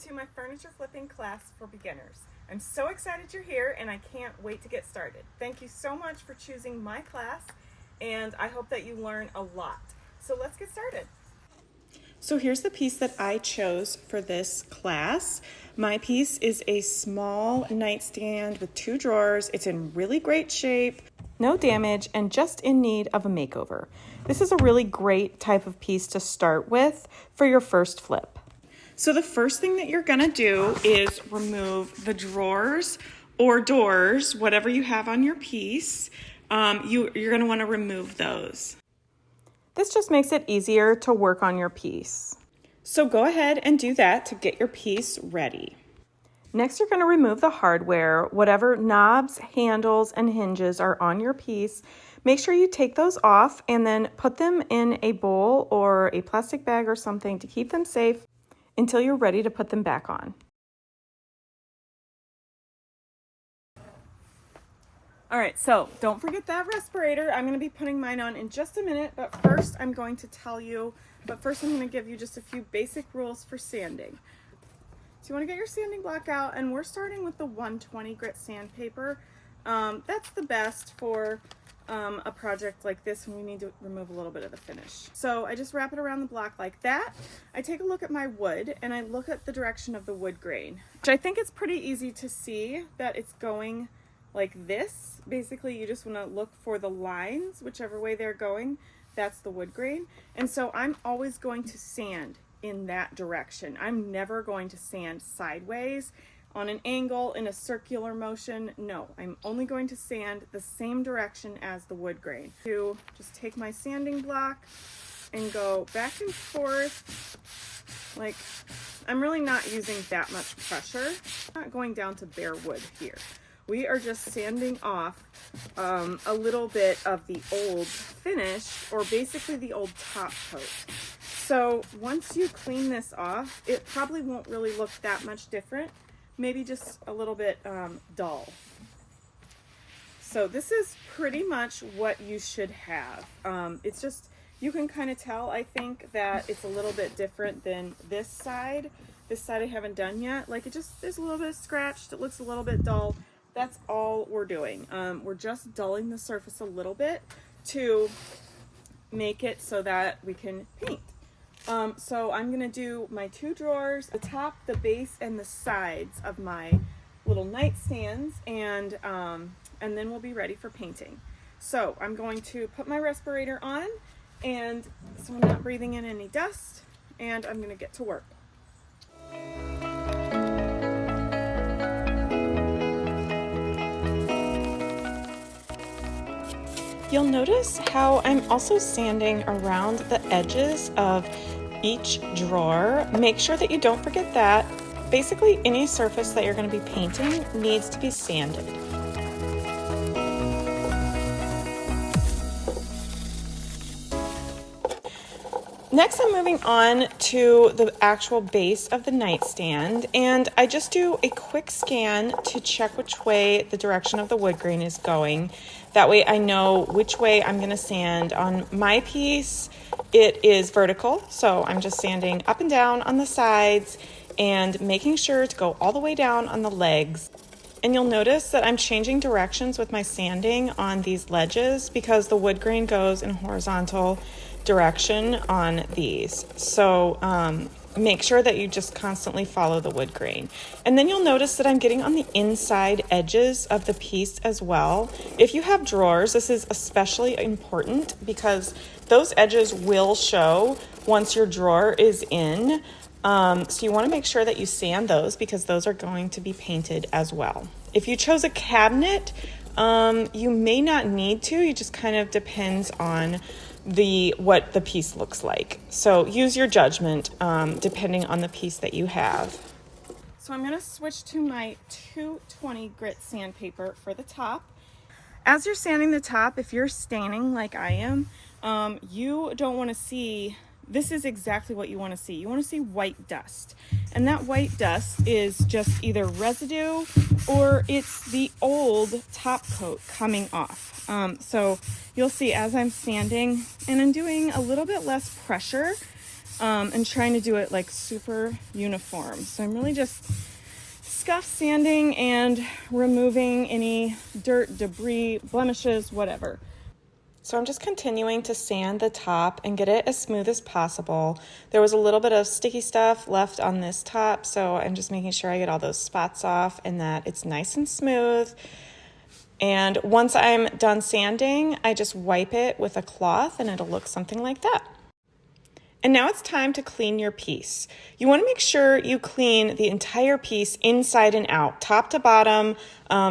to my furniture flipping class for beginners. I'm so excited you're here and I can't wait to get started. Thank you so much for choosing my class and I hope that you learn a lot. So let's get started. So here's the piece that I chose for this class. My piece is a small nightstand with 2 drawers. It's in really great shape, no damage, and just in need of a makeover. This is a really great type of piece to start with for your first flip. So the first thing that you're gonna do is remove the drawers or doors, whatever you have on your piece. You're gonna wanna remove those. This just makes it easier to work on your piece. So go ahead and do that to get your piece ready. Next, you're gonna remove the hardware, whatever knobs, handles, and hinges are on your piece. Make sure you take those off and then put them in a bowl or a plastic bag or something to keep them safe until you're ready to put them back on. All right, so don't forget that respirator. I'm gonna be putting mine on in just a minute, but first I'm going to give you just a few basic rules for sanding. So you wanna get your sanding block out, and we're starting with the 120 grit sandpaper. That's the best for a project like this when we need to remove a little bit of the finish. So I just wrap it around the block like that. I take a look at my wood and I look at the direction of the wood grain, which I think it's pretty easy to see that it's going like this. Basically, you just want to look for the lines, whichever way they're going, that's the wood grain. And so I'm always going to sand in that direction. I'm never going to sand sideways, on an angle, in a circular motion. No, I'm only going to sand the same direction as the wood grain. To just take my sanding block and go back and forth. Like, I'm really not using that much pressure. I'm not going down to bare wood here. We are just sanding off a little bit of the old finish, or basically the old top coat. So once you clean this off, it probably won't really look that much different. Maybe just a little bit dull. So this is pretty much what you should have. It's just, you can kind of tell, I think, that it's a little bit different than this side. This side I haven't done yet. Like, there's a little bit scratched, it looks a little bit dull. That's all we're doing. We're just dulling the surface a little bit to make it so that we can paint. So I'm gonna do my 2 drawers, the top, the base, and the sides of my little nightstands, and then we'll be ready for painting. So I'm going to put my respirator on, and so I'm not breathing in any dust, and I'm gonna get to work. You'll notice how I'm also sanding around the edges of each drawer. Make sure that you don't forget that. Basically, any surface that you're going to be painting needs to be sanded. Next, I'm moving on to the actual base of the nightstand, and I just do a quick scan to check which way the direction of the wood grain is going. That way I know which way I'm going to sand. On my piece, it is vertical, so I'm just sanding up and down on the sides and making sure to go all the way down on the legs. And you'll notice that I'm changing directions with my sanding on these ledges because the wood grain goes in a horizontal direction on these. So make sure that you just constantly follow the wood grain. And then you'll notice that I'm getting on the inside edges of the piece as well. If you have drawers, this is especially important because those edges will show once your drawer is in. So you want to make sure that you sand those because those are going to be painted as well. If you chose a cabinet, you may not need to. It just kind of depends on what the piece looks like. So use your judgment depending on the piece that you have. So I'm going to switch to my 220 grit sandpaper for the top. As you're sanding the top, if you're staining like I am, you don't want to see, this is exactly what you want to see. You want to see white dust. And that white dust is just either residue or it's the old top coat coming off. So you'll see as I'm sanding, and I'm doing a little bit less pressure and trying to do it like super uniform. So I'm really just scuff sanding and removing any dirt, debris, blemishes, whatever. So I'm just continuing to sand the top and get it as smooth as possible. There was a little bit of sticky stuff left on this top, so I'm just making sure I get all those spots off and that it's nice and smooth. And once I'm done sanding, I just wipe it with a cloth and it'll look something like that. And now it's time to clean your piece. You want to make sure you clean the entire piece inside and out, top to bottom,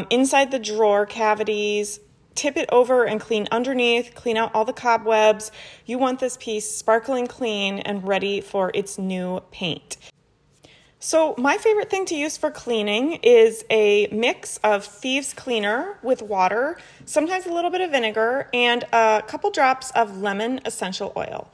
inside the drawer cavities. Tip it over and clean underneath, clean out all the cobwebs. You want this piece sparkling clean and ready for its new paint. So my favorite thing to use for cleaning is a mix of thieves cleaner with water, sometimes a little bit of vinegar, and a couple drops of lemon essential oil.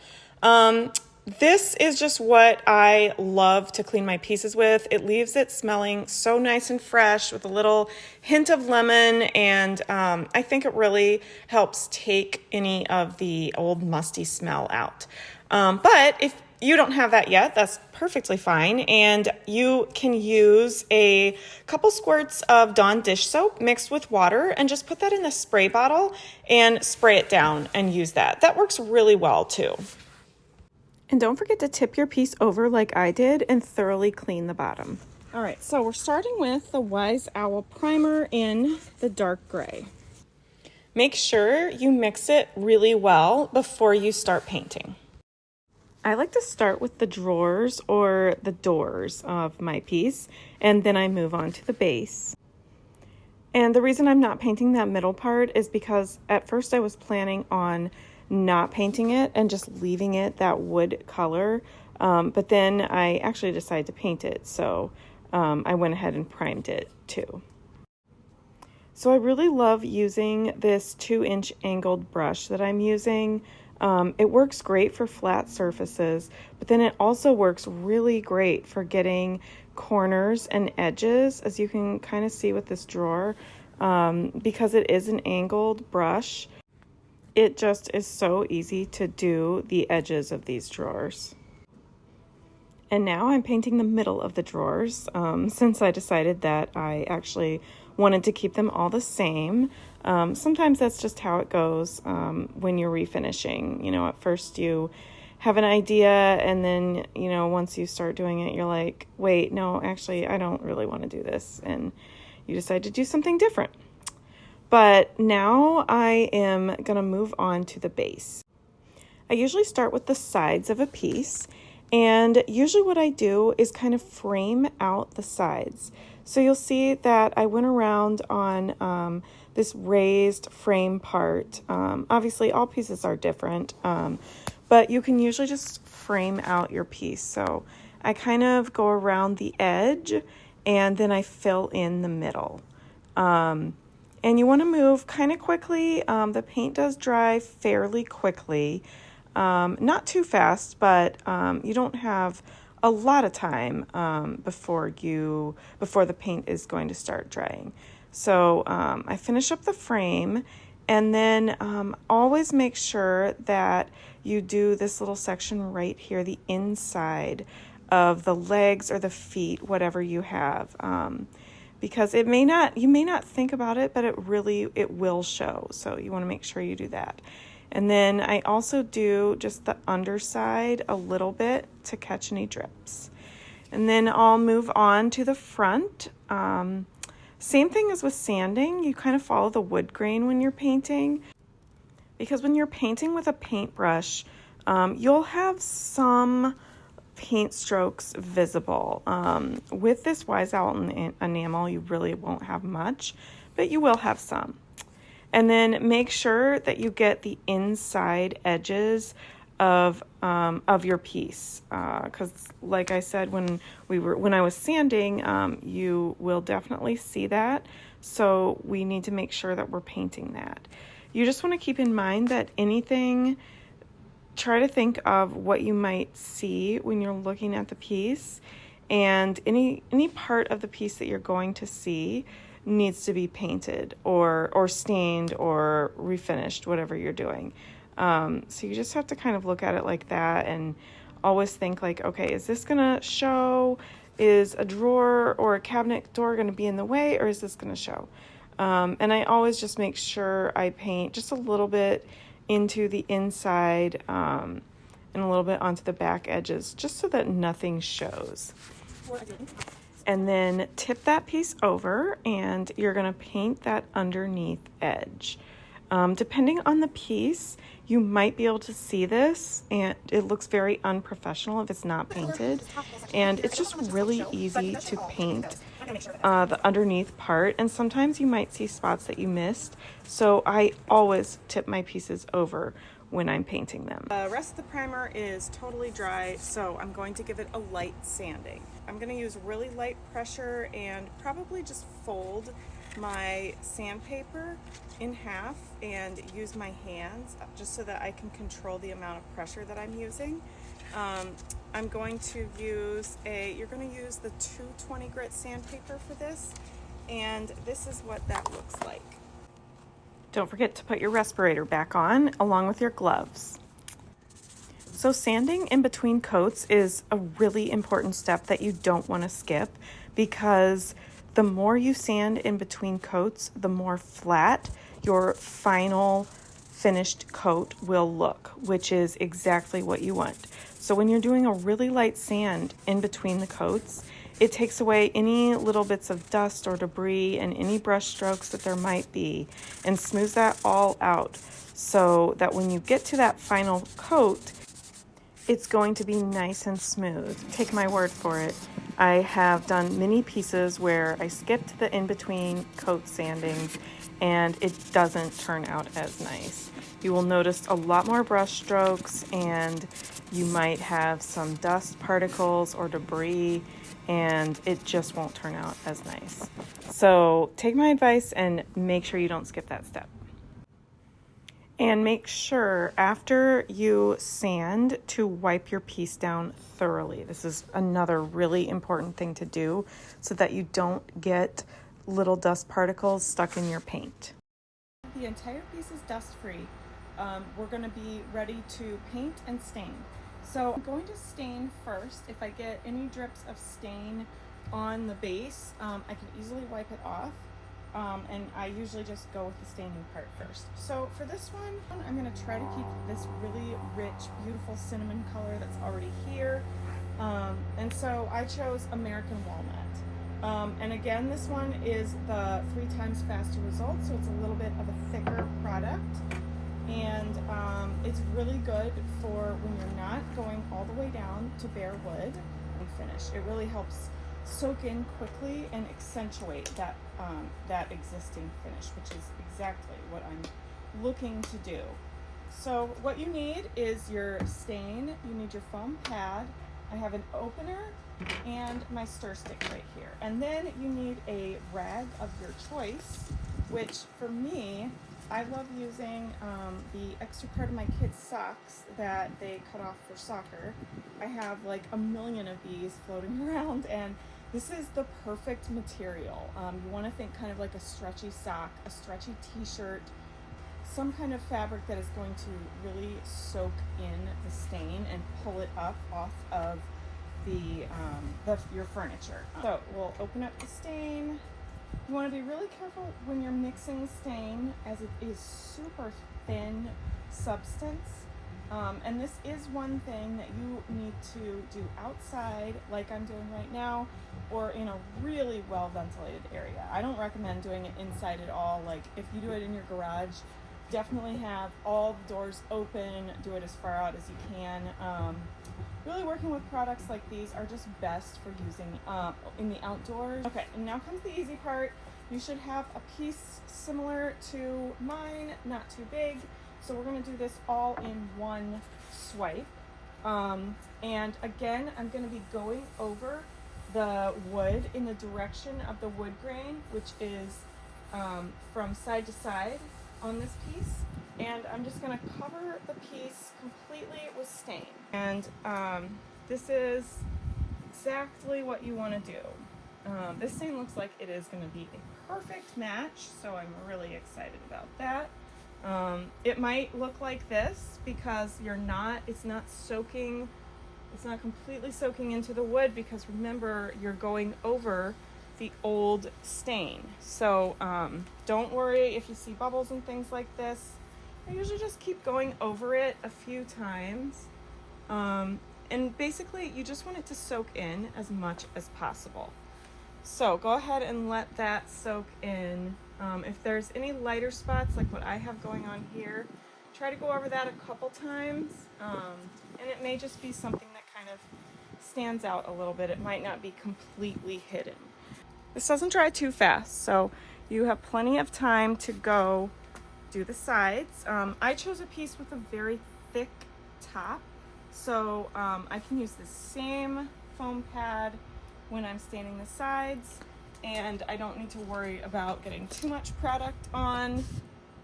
This is just what I love to clean my pieces with. It leaves it smelling so nice and fresh with a little hint of lemon, and I think it really helps take any of the old musty smell out. But if you don't have that yet, that's perfectly fine, and you can use a couple squirts of Dawn dish soap mixed with water and just put that in a spray bottle and spray it down and use that. That works really well too. And don't forget to tip your piece over like I did and thoroughly clean the bottom. All right, so we're starting with the Wise Owl primer in the dark gray. Make sure you mix it really well before you start painting. I like to start with the drawers or the doors of my piece, and then I move on to the base. And the reason I'm not painting that middle part is because at first I was planning on not painting it and just leaving it that wood color, but then I actually decided to paint it, so I went ahead and primed it too. So I really love using this 2-inch angled brush that I'm using. It works great for flat surfaces, but then it also works really great for getting corners and edges, as you can kind of see with this drawer, because it is an angled brush. It just is so easy to do the edges of these drawers. And now I'm painting the middle of the drawers, since I decided that I actually wanted to keep them all the same. Sometimes that's just how it goes when you're refinishing. You know, at first you have an idea, and then, you know, once you start doing it, you're like, wait, no, actually, I don't really want to do this. And you decide to do something different. But now I am going to move on to the base. I usually start with the sides of a piece, and usually what I do is kind of frame out the sides. So you'll see that I went around on this raised frame part. Obviously all pieces are different, but you can usually just frame out your piece. So I kind of go around the edge and then I fill in the middle. And you want to move kind of quickly. The paint does dry fairly quickly. Not too fast, but you don't have a lot of time before the paint is going to start drying. So I finish up the frame, and then always make sure that you do this little section right here, the inside of the legs or the feet, whatever you have. Because you may not think about it, but it will show. So you want to make sure you do that. And then I also do just the underside a little bit to catch any drips. And then I'll move on to the front. Same thing as with sanding, you kind of follow the wood grain when you're painting. Because when you're painting with a paintbrush, you'll have some paint strokes visible. With this Wise Owl enamel, you really won't have much, but you will have some. And then make sure that you get the inside edges of your piece, because like I said, when I was sanding, you will definitely see that. So we need to make sure that we're painting that. You just want to keep in mind that try to think of what you might see when you're looking at the piece, and any part of the piece that you're going to see needs to be painted or stained or refinished, whatever you're doing. So you just have to kind of look at it like that, and always think like, okay, is this gonna show? Is a drawer or a cabinet door gonna be in the way, or is this gonna show? And I always just make sure I paint just a little bit into the inside and a little bit onto the back edges, just so that nothing shows. And then tip that piece over and you're gonna paint that underneath edge. Depending on the piece, you might be able to see this, and it looks very unprofessional if it's not painted. And it's just really easy to paint the underneath part, and sometimes you might see spots that you missed. So I always tip my pieces over when I'm painting them. The rest of the primer is totally dry, so I'm going to give it a light sanding. I'm going to use really light pressure and probably just fold my sandpaper in half and use my hands just so that I can control the amount of pressure that I'm using. I'm going to use you're going to use the 220 grit sandpaper for this, and this is what that looks like. Don't forget to put your respirator back on along with your gloves. So sanding in between coats is a really important step that you don't want to skip, because the more you sand in between coats, the more flat your final finished coat will look, which is exactly what you want. So when you're doing a really light sand in between the coats, it takes away any little bits of dust or debris and any brush strokes that there might be, and smooths that all out so that when you get to that final coat, it's going to be nice and smooth. Take my word for it. I have done many pieces where I skipped the in-between coat sandings and it doesn't turn out as nice. You will notice a lot more brush strokes, and you might have some dust particles or debris, and it just won't turn out as nice. So take my advice and make sure you don't skip that step. And make sure after you sand to wipe your piece down thoroughly. This is another really important thing to do so that you don't get little dust particles stuck in your paint. The entire piece is dust free. We're going to be ready to paint and stain. So I'm going to stain first. If I get any drips of stain on the base, I can easily wipe it off. And I usually just go with the staining part first. So for this one, I'm going to try to keep this really rich, beautiful cinnamon color that's already here. And so I chose American Walnut. And again, this one is the 3 times faster result, so it's a little bit of a thicker product. And it's really good for when you're not going all the way down to bare wood and finish. It really helps soak in quickly and accentuate that that existing finish, which is exactly what I'm looking to do. So what you need is your stain, you need your foam pad, I have an opener, and my stir stick right here. And then you need a rag of your choice, which for me, I love using the extra part of my kids' socks that they cut off for soccer. I have like a million of these floating around, and this is the perfect material. You want to think kind of like a stretchy sock, a stretchy t-shirt, some kind of fabric that is going to really soak in the stain and pull it up off of your furniture. So we'll open up the stain. You want to be really careful when you're mixing stain, as it is super thin substance. And this is one thing that you need to do outside, like I'm doing right now, or in a really well ventilated area. I don't recommend doing it inside at all. Like if you do it in your garage, definitely have all the doors open, do it as far out as you can. Really working with products like these are just best for using in the outdoors. Okay, and now comes the easy part. You should have a piece similar to mine, not too big. So we're going to do this all in one swipe. And again, I'm going to be going over the wood in the direction of the wood grain, which is from side to side on this piece. And I'm just going to cover the piece completely with stain. And this is exactly what you want to do. This stain looks like it is going to be a perfect match, so I'm really excited about that. It might look like this because it's not soaking It's not completely soaking into the wood because remember, you're going over the old stain. So don't worry if you see bubbles and things like this. I usually just keep going over it a few times. And basically you just want it to soak in as much as possible. So go ahead and let that soak in. If there's any lighter spots like what I have going on here, try to go over that a couple times. And it may just be something that kind of stands out a little bit. It might not be completely hidden. This doesn't dry too fast, so you have plenty of time to go do the sides. I chose a piece with a very thick top, so I can use the same foam pad when I'm staining the sides, and I don't need to worry about getting too much product on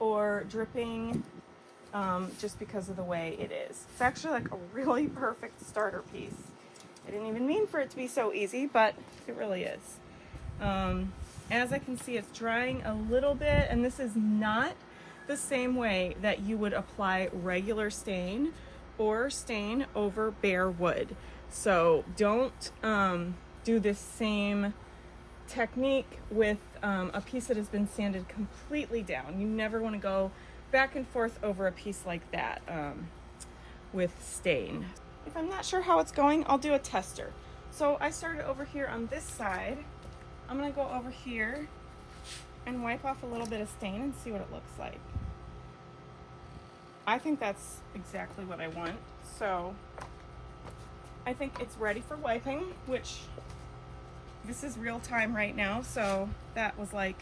or dripping just because of the way it is. It's actually like a really perfect starter piece. I didn't even mean for it to be so easy, but it really is. As I can see, it's drying a little bit, and this is not the same way that you would apply regular stain or stain over bare wood. So don't do this same technique with a piece that has been sanded completely down. You never want to go back and forth over a piece like that with stain. If I'm not sure how it's going, I'll do a tester. So I started over here on this side. I'm gonna go over here and wipe off a little bit of stain and see what it looks like. I think that's exactly what I want. So I think it's ready for wiping, which this is real time right now. So that was like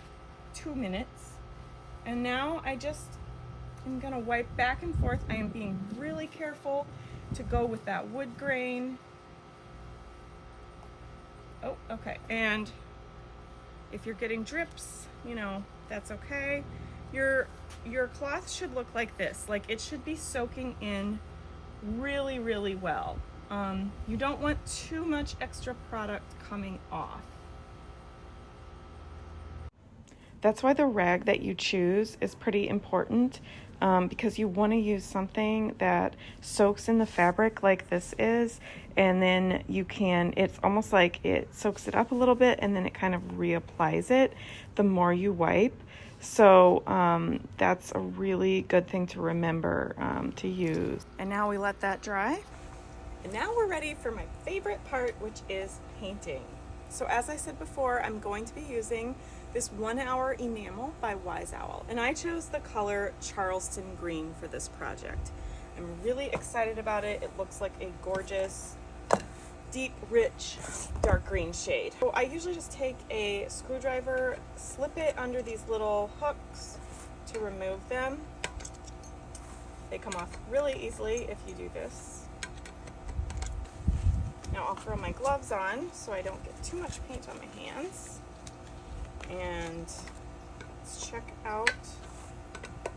2 minutes. And now I'm gonna wipe back and forth. I am being really careful to go with that wood grain. Oh, okay. And if you're getting drips, you know, that's okay. Your cloth should look like this. Like it should be soaking in really, really well. You don't want too much extra product coming off. That's why the rag that you choose is pretty important, because you want to use something that soaks in the fabric like this is, and then it's almost like it soaks it up a little bit and then it kind of reapplies it the more you wipe. So that's a really good thing to remember to use. And now we let that dry. And now we're ready for my favorite part, which is painting. So as I said before, I'm going to be using this 1 Hour Enamel by Wise Owl. And I chose the color Charleston Green for this project. I'm really excited about it. It looks like a gorgeous, deep, rich, dark green shade. So I usually just take a screwdriver, slip it under these little hooks to remove them. They come off really easily if you do this. Now I'll throw my gloves on so I don't get too much paint on my hands. And let's check out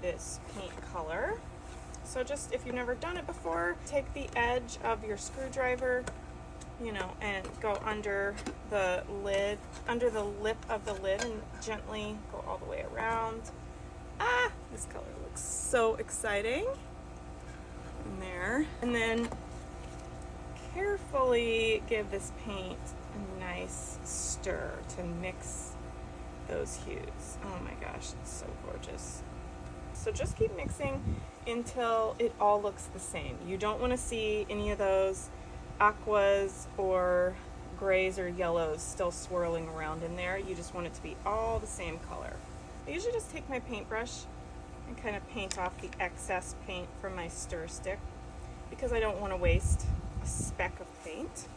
this paint color. So just if you've never done it before, take the edge of your screwdriver, you know, and go under the lid, under the lip of the lid, and gently go all the way around. Ah, this color looks so exciting. In there. And then carefully give this paint a nice stir to mix those hues. Oh my gosh, it's so gorgeous. So just keep mixing until it all looks the same. You don't want to see any of those aquas or grays or yellows still swirling around in there. You just want it to be all the same color. I usually just take my paintbrush and kind of paint off the excess paint from my stir stick because I don't want to waste a speck of paint,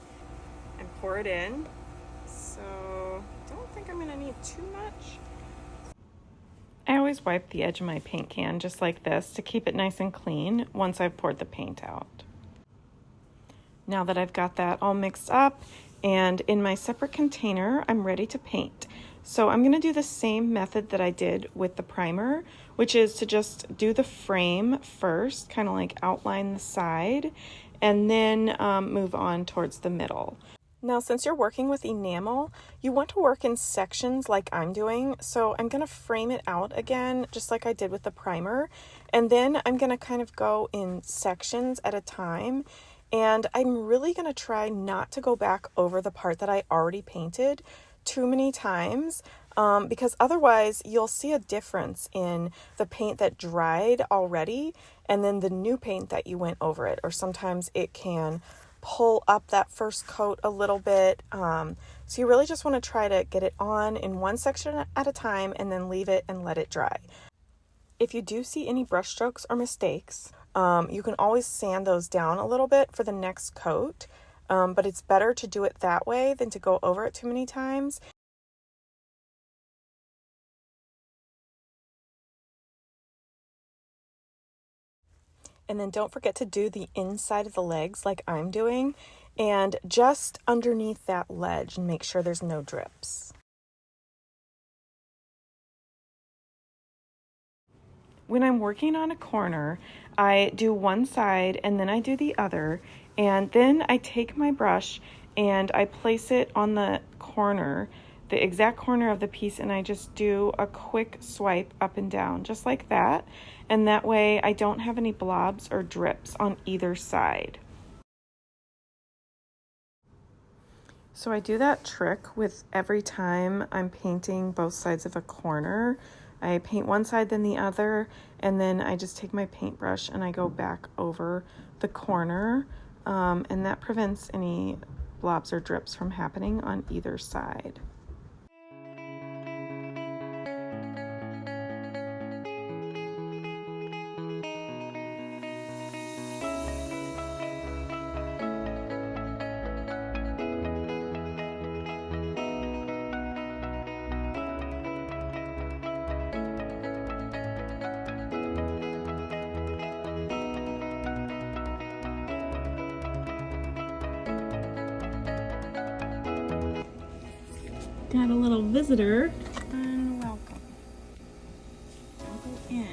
and pour it in. So I don't think I'm going to need too much. I always wipe the edge of my paint can just like this to keep it nice and clean once I've poured the paint out. Now that I've got that all mixed up and in my separate container, I'm ready to paint. So I'm going to do the same method that I did with the primer, which is to just do the frame first, kind of like outline the side, and then move on towards the middle. Now, since you're working with enamel, you want to work in sections like I'm doing. So I'm going to frame it out again, just like I did with the primer. And then I'm going to kind of go in sections at a time And I'm really going to try not to go back over the part that I already painted too many times, because otherwise you'll see a difference in the paint that dried already and then the new paint that you went over it. Or sometimes it can pull up that first coat a little bit. So you really just want to try to get it on in one section at a time and then leave it and let it dry. If you do see any brush strokes or mistakes, you can always sand those down a little bit for the next coat, but it's better to do it that way than to go over it too many times. And then don't forget to do the inside of the legs like I'm doing, and just underneath that ledge, and make sure there's no drips. When I'm working on a corner, I do one side and then I do the other, and then I take my brush and I place it on the corner, the exact corner of the piece, and I just do a quick swipe up and down, just like that. And that way I don't have any blobs or drips on either side. So I do that trick with every time I'm painting both sides of a corner. I paint one side then the other, and then I just take my paintbrush and I go back over the corner, and that prevents any blobs or drips from happening on either side. Got a little visitor. And welcome. I'll go in.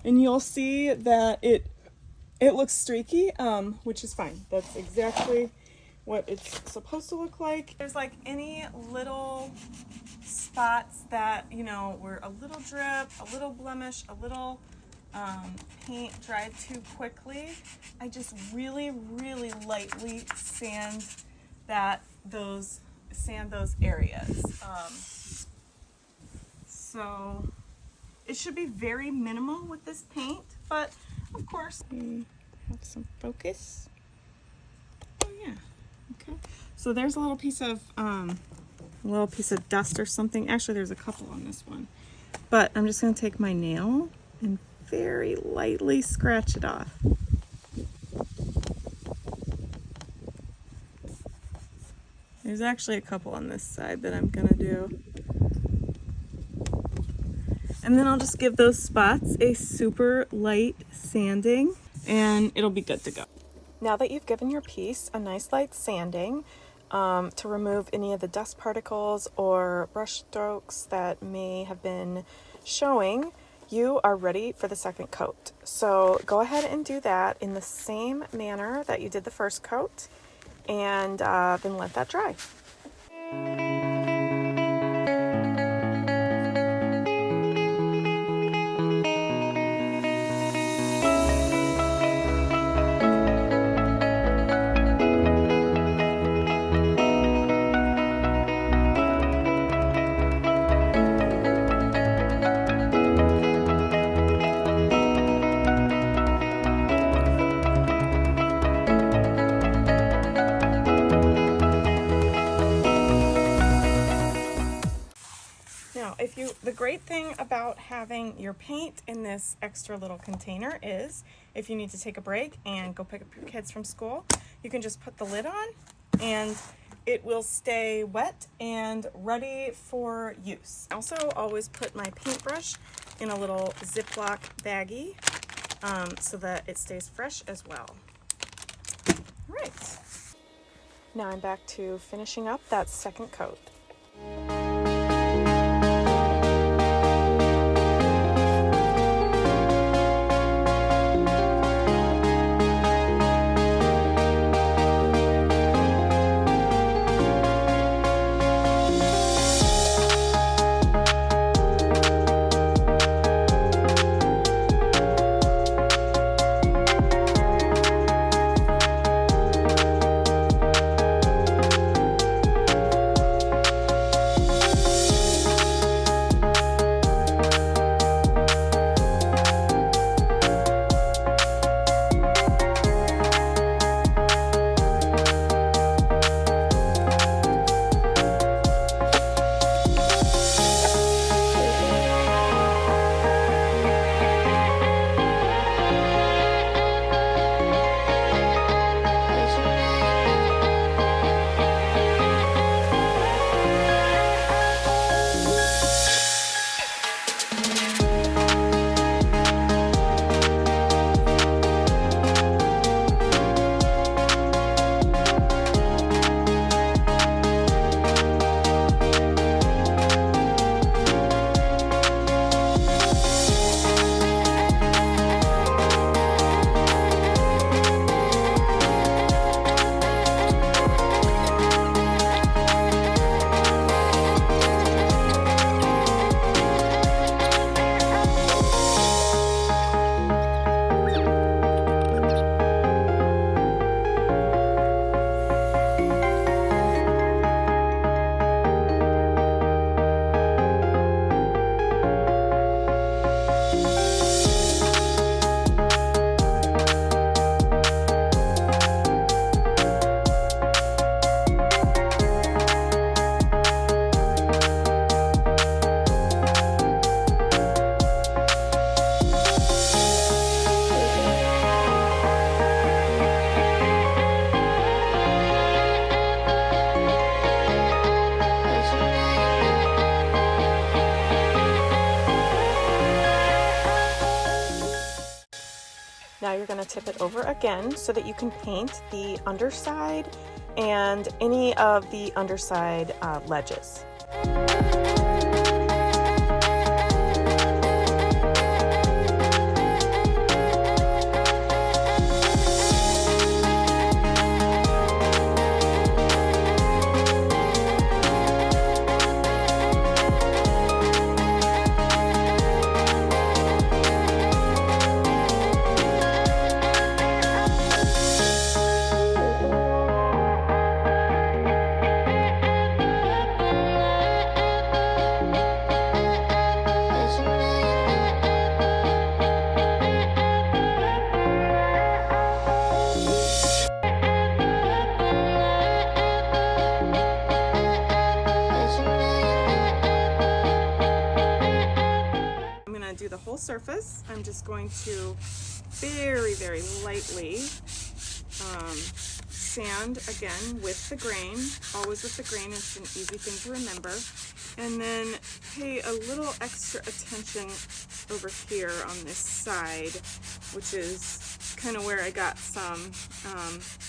and you'll see that it looks streaky, which is fine. That's exactly what it's supposed to look like. There's like any little spots that, you know, were a little drip, a little blemish, a little paint dried too quickly, I just really, really lightly sand those areas. So it should be very minimal with this paint, but of course we have some focus. Oh yeah, okay. So there's a little piece of dust or something. Actually, there's a couple on this one, but I'm just going to take my nail and very lightly scratch it off. There's actually a couple on this side that I'm going to do. And then I'll just give those spots a super light sanding and it'll be good to go. Now that you've given your piece a nice light sanding to remove any of the dust particles or brush strokes that may have been showing, you are ready for the second coat. So go ahead and do that in the same manner that you did the first coat, and then let that dry. The great thing about having your paint in this extra little container is if you need to take a break and go pick up your kids from school, you can just put the lid on and it will stay wet and ready for use. I also always put my paintbrush in a little Ziploc baggie so that it stays fresh as well. All right. Now I'm back to finishing up that second coat. Now you're going to tip it over again so that you can paint the underside and any of the underside ledges. do the whole surface. I'm just going to very, very lightly sand again with the grain, always with the grain. It's an easy thing to remember. And then pay a little extra attention over here on this side, which is kind of where I got some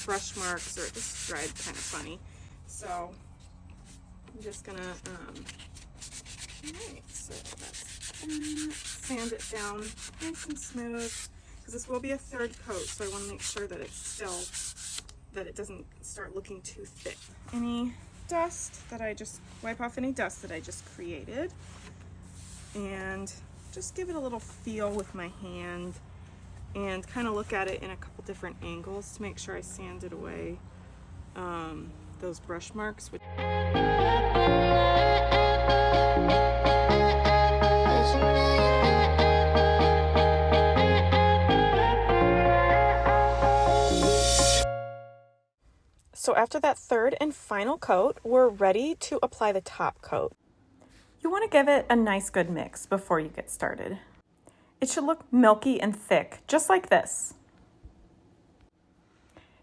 brush marks, or this dried kind of funny. So I'm just gonna, alright, so that's sand it down nice and smooth, because this will be a third coat, so I want to make sure that it's still, that it doesn't start looking too thick. Any dust that I just wipe off, any dust that I just created, and just give it a little feel with my hand and kind of look at it in a couple different angles to make sure I sanded away those brush marks. So after that third and final coat, we're ready to apply the top coat. You want to give it a nice good mix before you get started. It should look milky and thick, just like this.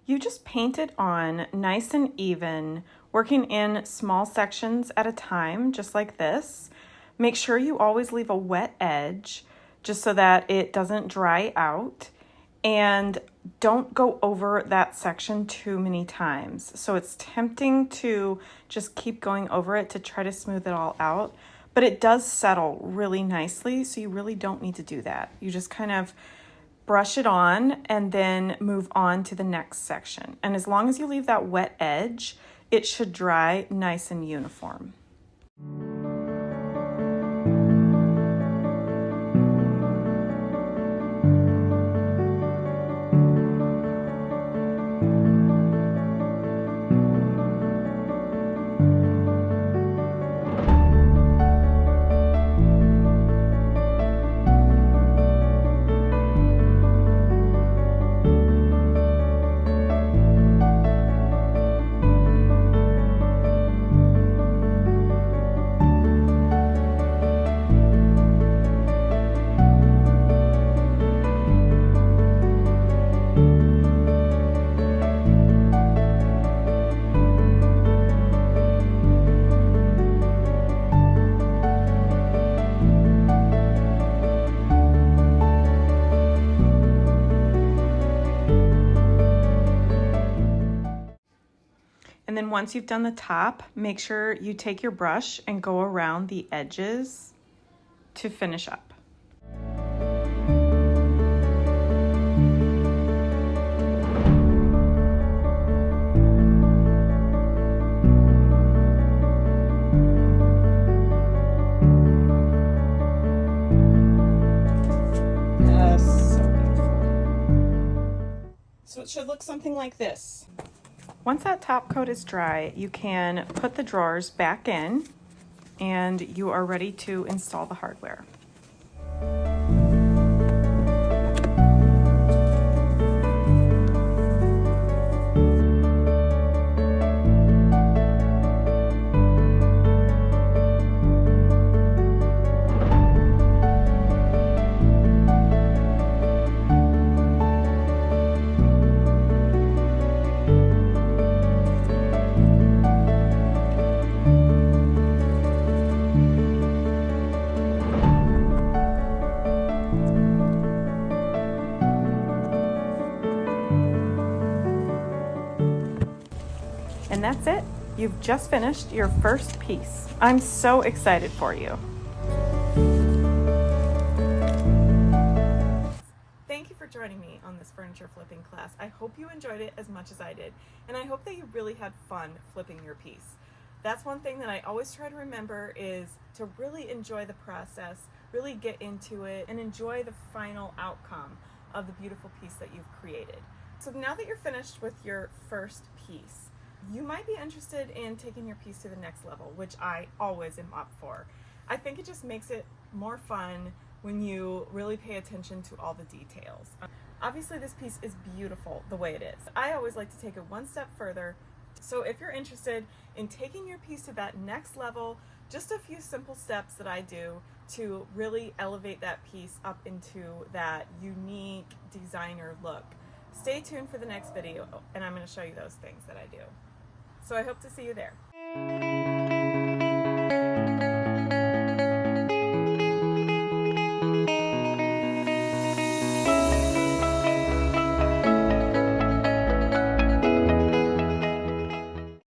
You just paint it on nice and even, working in small sections at a time, just like this. Make sure you always leave a wet edge, just so that it doesn't dry out. And don't go over that section too many times. So it's tempting to just keep going over it to try to smooth it all out, but it does settle really nicely, so you really don't need to do that. You just kind of brush it on and then move on to the next section. And as long as you leave that wet edge, it should dry nice and uniform. And then once you've done the top, make sure you take your brush and go around the edges to finish up. Yes, so beautiful. So it should look something like this. Once that top coat is dry, you can put the drawers back in and you are ready to install the hardware. And that's it. You've just finished your first piece. I'm so excited for you. Thank you for joining me on this furniture flipping class. I hope you enjoyed it as much as I did, and I hope that you really had fun flipping your piece. That's one thing that I always try to remember, is to really enjoy the process, really get into it, and enjoy the final outcome of the beautiful piece that you've created. So now that you're finished with your first piece, you might be interested in taking your piece to the next level, which I always am up for. I think it just makes it more fun when you really pay attention to all the details. Obviously this piece is beautiful the way it is. I always like to take it one step further. So if you're interested in taking your piece to that next level, just a few simple steps that I do to really elevate that piece up into that unique designer look. Stay tuned for the next video, and I'm going to show you those things that I do. So I hope to see you there.